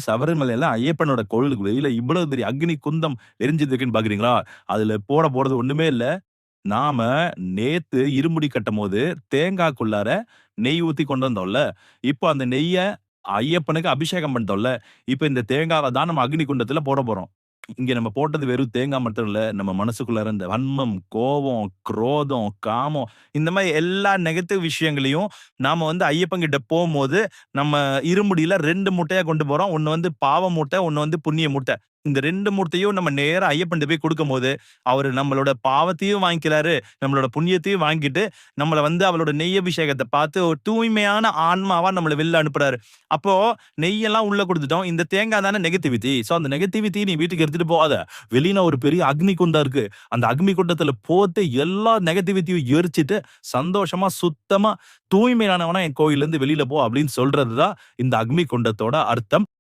சபரிமலையில ஐயப்பனோட கோவிலுக்கு வெளியில இவ்வளவு பெரிய அக்னி குந்தம் எரிஞ்சுட்டு இருக்குன்னு பாக்குறீங்களா? அதுல போட போறது ஒண்ணுமே இல்ல. நாம நேத்து இருமுடி கட்டும்போது தேங்காய்க்குள்ளார நெய் ஊத்தி கொண்டு வந்தோம்ல. இப்போ அந்த நெய்ய ஐயப்பனுக்கு அபிஷேகம் பண்ணிட்டோம்ல. இப்ப இந்த தேங்காவ தான் நம்ம அக்னி குண்டத்துல போடப் போறோம். இங்க நம்ம போட்டது வெறும் தேங்காய் மட்டும் இல்ல. நம்ம மனசுக்குள்ளார இந்த வன்மம், கோவம், குரோதம், காமம் இந்த மாரி எல்லா நெகட்டிவ் விஷயங்களையும் நாம ஐயப்பன் கிட்ட போம்போது, நம்ம இருமுடியில 2 மூட்டையா கொண்டு போறோம். ஒண்ணு பாவ மூட்டை, ஒண்ணு புண்ணிய மூட்டை. இந்த 2 மூட்டையும் நம்ம நேரா ஐயப்பன்ட்ட போய் குடுக்கும்போது, அவரு நம்மளோட பாவத்தையும் வாங்கிக்கிறாரு, நம்மளோட புண்ணியத்தையும் வாங்கிட்டு, நம்மள அவளோட நெய் அபிஷேகத்த பார்த்து ஒரு தூய்மையான ஆன்மாவா நம்மள வெளில அனுப்புறாரு. அப்போ நெய்யெல்லாம் உள்ள குடுத்துட்டோம். இந்த தேங்காய் தானே நெகட்டிவிட்டி. சோ அந்த நெகட்டிவிட்டி நீ வீட்டுக்கு எடுத்துட்டு போகாத. வெளியில ஒரு பெரிய அக்னி குண்டம் இருக்கு. அந்த அக்னி குண்டத்துல போட்டு எல்லா நெகட்டிவிட்டியும் எரிச்சுட்டு, சந்தோஷமா, சுத்தமா, தூய்மையானவனா என் கோயில்ல இருந்து வெளியில போ அப்படின்னு சொல்றது தான் இந்த அக்னி குண்டத்தோட அர்த்தம்.